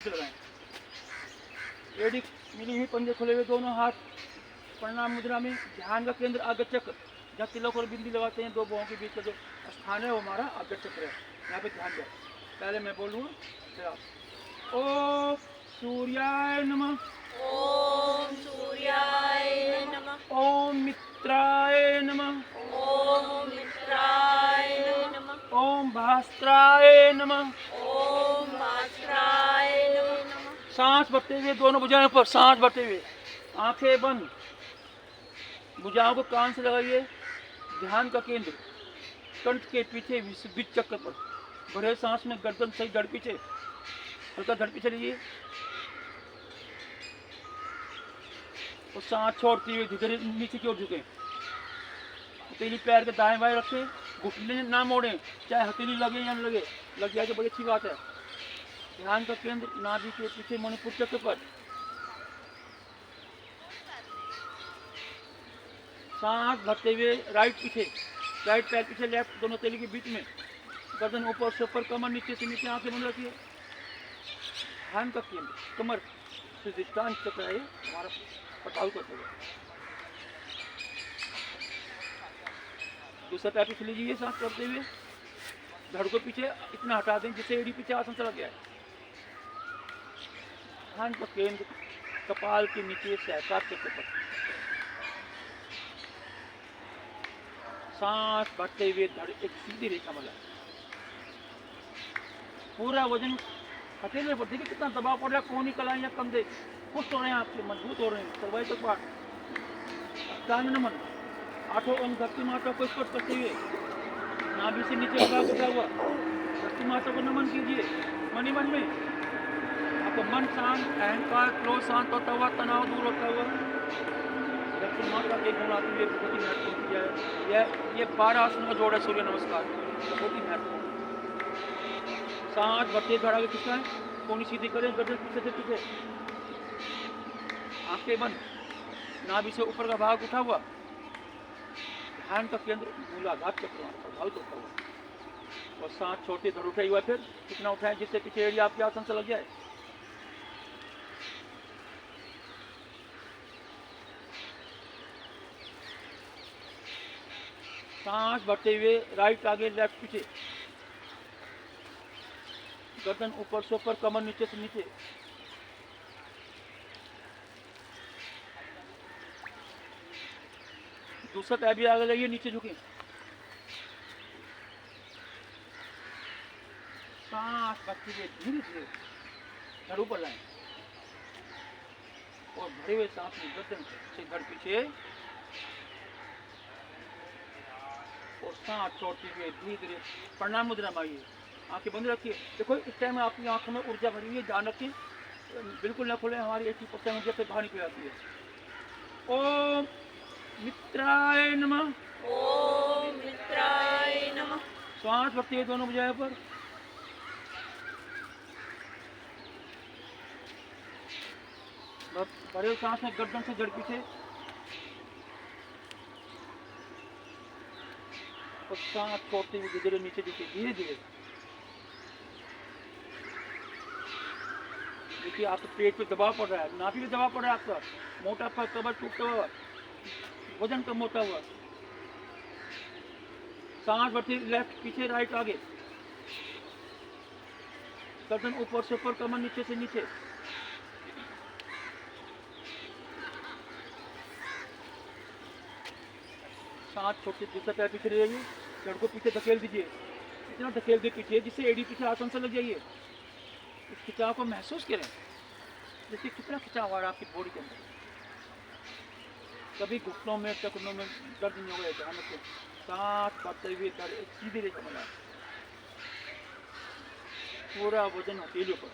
लगाएं। एडी मिली हुई, पंजे खुले हुए, दोनों हाथ प्रणाम मुद्रा में। ध्यान का केंद्र आगे चक्र, जहाँ तिलक और बिंदी लगाते हैं दो बाहों के बीच का जो स्थान है वो हमारा आगे चक्र है। यहाँ पे ध्यान दें। पहले मैं बोलूँगा, फिर आप। ओम सूर्याय नमः। ओम सूर्याय नमः। ओम मित्राय नमः। ओम मित्राय नमः। ओम भास्कराय नमः। ओम भास्कराय नमः। सांस भरते हुए दोनों भुजाओं पर सांस भरते हुए, आंखें बंद, भुजाओं को कान से लगाइए। ध्यान का केंद्र कंठ के पीछे बीच चक्र पर। भरे सांस में गर्दन सही धड़ पीछे, हल्का धड़ पीछे लीजिए और सांस छोड़ते हुए धीरे नीचे की ओर झुके। हथेली पैर के दाएं बाएं रखें, घुटने ना मोड़ें, चाहे हथेली लगे या न लगे। लग जाए तो बड़ी अच्छी बात है। ध्यान का केंद्र नाभि के पीछे मणिपुर चक्र पर। सांस भरते हुए राइट पीछे, राइट पैर पीछे, लेफ्ट दोनों हथेली के बीच में। गर्दन ऊपर से ऊपर, कमर नीचे से नीचे, आंखें बंद रखिए। ध्यान का केंद्र कमर स्वादिष्टान चक्र है हमारा, पटाव करते हुए। दूसरा पैर पीछे लीजिए सांस करते हुए। धड़ को पीछे इतना हटा दें जिससे एड़ी पीछे आसन चला गया है। ध्यान का केंद्र कपाल के नीचे सहस्त्रार चक्र पर। सांस भरते हुए धड़ एक सीधी रेखा बनाए। पूरा वजन हथेली पर, देखिए कितना दबाव पड़ रहा है। कोहनी, कलाई या कंधे पुष्ट हो रहे हैं, आपके मजबूत हो रहे हैं। सर्वाइकल पार्ट, अष्टांग नमन, आठों अंग धरती माता को स्पर्श करते हुए, नाभि से नीचे भाग उठा हुआ धरती माता को नमन कीजिए। मनी मन में आपका मन शांत, अहंकार क्रोध शांत होता हुआ, तनाव दूर होता हुआ धरती माता के गुण आती हुई बहुत ही महत्वपूर्ण किया है। ये 12 आसन का जोड़ है सूर्य नमस्कार, बहुत ही महत्वपूर्ण। सांस भरते धड़ आगे खींचना है, कोहनी सीधी करें, गर्दन पीछे से पीछे, आंखें बंद, नाभि से ऊपर का भाग उठा हुआ। ध्यान का केंद्र मूलाधार चक्र प्रभावित होता हुआ। और सांस छोटे धड़ उठाई हुआ, फिर कितना उठाएं जिससे पीछे एड़ी आपके आसन से लग जाए। सांस भरते हुए राइट आगे, लेफ्ट पीछे, गर्दन ऊपर से ऊपर, कमर नीचे से नीचे। दूसरा पैर भी आगे लाइए, नीचे झुके। सांस भरते हुए धीरे धीरे धड़ ऊपर लाएं और भरे हुए सांस में गर्दन से धड़ पीछे और सांस छोड़ते हुए धीरे धीरे प्रणाम मुद्रा में आइए। आंखें बंद रखिए। देखो इस टाइम आपकी आंखों में ऊर्जा भरी हुई है, ध्यान रखिए बिल्कुल न खुले, हमारी 80% ऊर्जा से बाहर निकल जाती है। ओम मित्राय नमः। ओम मित्राय नमः। श्वास भरते हुए दोनों भुजाओं पर। भरे सांस में गर्दन से जड़ पीछे और सांस छोड़ते हुए धीरे नीचे झुके, धीरे धीरे। देखिए आपके पेट पे दबाव पड़ रहा है, नाभि पे दबाव पड़ रहा है, आपका मोटापा, कमर टूटता हुआ, वजन कम होता हुआ। सांस भरते लेफ्ट पीछे, राइट आगे, गर्दन ऊपर से ऊपर, कमर नीचे से नीचे। सांस छोड़ते दूसरा पैर पीछे ले जाइए, जड़ को पीछे धकेल दीजिए। इतना धकेल दे पीछे जिससे एड़ी पीछे आसन से लग जाइए। इस खिंचाव को महसूस करें, जैसे कितना खिंचाव आ रहा है आपकी बॉडी के अंदर। कभी घुटनों में, टखनों में दर्द नहीं होगा, ध्यान रखें। सांस भरते हुए एक सीधी रेखा बनाए, पूरा वजन हथेलियों पर,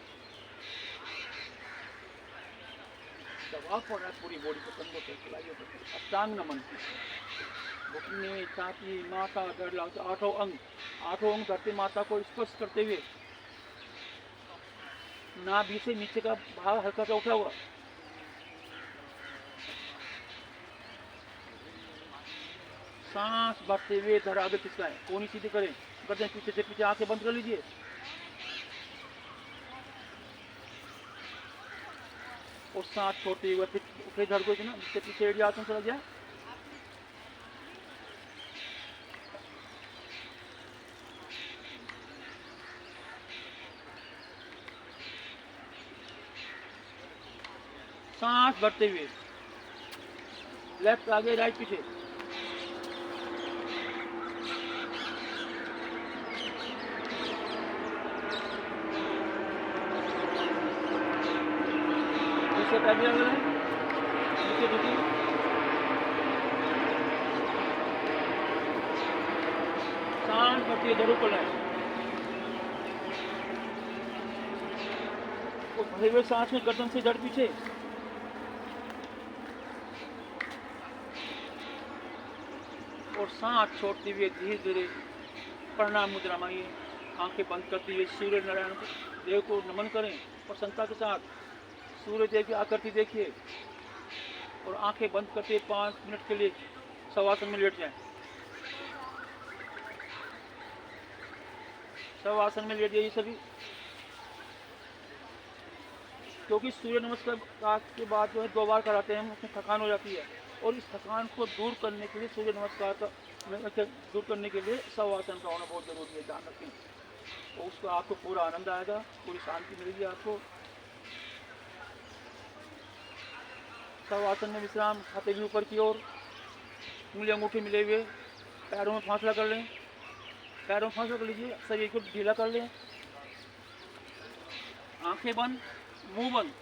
दबाव पड़ रहा है पूरी बॉडी पर, कंधों पर, कलाइयों पर। अष्टांग नमन, घुटने, छाती, माथा, गला, आठों अंग धरती माता को स्पर्श करते हुए, नाभि से नीचे का भाग हल्का सा उठा हुआ। सांस भरते हुए धड़ आगे खिसकाएं, कोहनी सीधी करें, गर्दन पीछे से पीछे, आंखें बंद कर लीजिए। और सांस छोड़ते हुए फिर धड़ को ना जिससे पीछे एड़ी आसन से लग जाए। सांस भरते हुए लेफ्ट आगे राइट पीछे। दूसरे पैर भी अगला है, नीचे ढुकी, सांस भरती हुए जरूर को लाए। वो भरे हुए सांस में गर्दन से जड़ पीछे, और सांस छोड़ते हुए धीरे धीरे प्रणाम मुद्रा में आइए। आंखें बंद करते हुए सूर्य नारायण देव को नमन करें और संता के साथ सूर्य देव की आकृति देखिए और आंखें बंद करते 5 मिनट के लिए शवासन में लेट जाएं। शवासन में लेट जाइए सभी, क्योंकि सूर्य नमस्कार के बाद जो है 2 बार कराते हैं, उसमें थकान हो जाती है और इस थकान को दूर करने के लिए सूर्य नमस्कार का दूर करने के लिए शवासन का होना बहुत जरूरी है। ध्यान रखें, तो उसको आपको पूरा आनंद आएगा, पूरी शांति मिलेगी आपको। शवासन में विश्राम, हाथे भी ऊपर की ओर, उंगली अंगूठे मिले हुए, पैरों में फासला कर लें, पैरों में फासला कर लीजिए, शरीर को ढीला कर लें, आंखें बंद, मुंह बंद,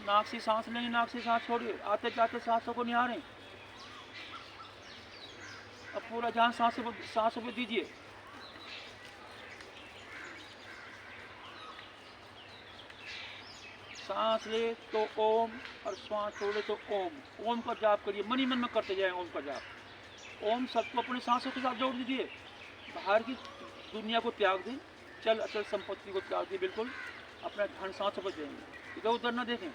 नाक से सांस लें, नाक से सांस छोड़िए, आते जाते सांसों को निहारें। अब पूरा ध्यान सांसों पे दीजिए। सांस ले तो ओम और श्वास छोड़े तो ओम। ओम का जाप करिए, मन ही मन में करते जाए ओम का जाप। ओम सबको अपने सांसों के साथ जोड़ दीजिए। बाहर की दुनिया को त्याग दें, चल अचल संपत्ति को त्याग दिए, बिल्कुल अपना ध्यान सांसों पर देंगे, इधर उधर न देखें।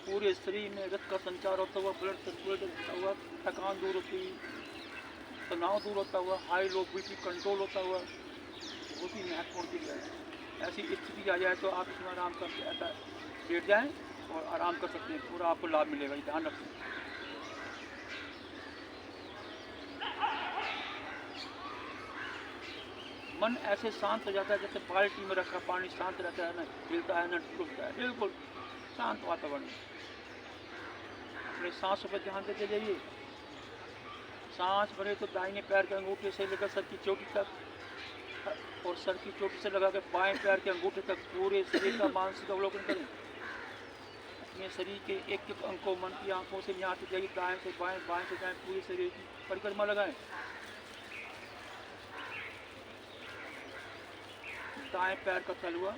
पूरे शरीर में रक्त का संचार होता हुआ, ब्लड सर्कुलेट होता हुआ, थकान दूर होती हुई, तनाव दूर होता हुआ, हाई लो बीपी कंट्रोल होता हुआ, बहुत ही महत्वपूर्ण चीज़ है। ऐसी स्थिति आ जाए तो आप इसमें आराम करके ऐसा लेट जाएं और आराम कर सकते हैं, पूरा आपको लाभ मिलेगा, ये ध्यान रखें। मन ऐसे शांत हो जाता है जैसे बाल्टी में रखा पानी शांत रहता है, ना हिलता है ना डूबता है, बिल्कुल शांत वातावरण। अपने सांसों पर ध्यान देते जाइए। सांस भरे तो दाहिने पैर के अंगूठे से लेकर सर की चोटी तक और सर की चोटी से लगा कर बाएं पैर के अंगूठे तक पूरे शरीर का मानसिक अवलोकन करें। अपने शरीर के एक एक अंग को मन की आंखों से यहाँ जाइए, दाएं से बाएं, बाएं से दाएं, पूरे शरीर की परिक्रमा लगाएं। दाएं पैर का तलुआ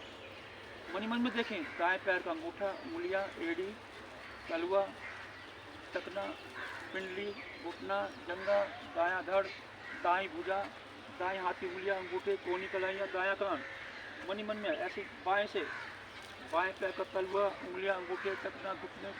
मन मन में देखें, दाएं पैर का अंगूठा, उंगलियां, एड़ी, तलुआ, टकना, पिंडली, घुटना, जंगा, दायां धड़, दाएं भुजा, दाएं हाथी उंगलियां, अंगूठे, कोनी कलाइयाँ, दायां कान। मन ही मन में ऐसे बाएं से बाएं पैर का तलुआ, उंगलियां, अंगूठे, टकना, घुटने,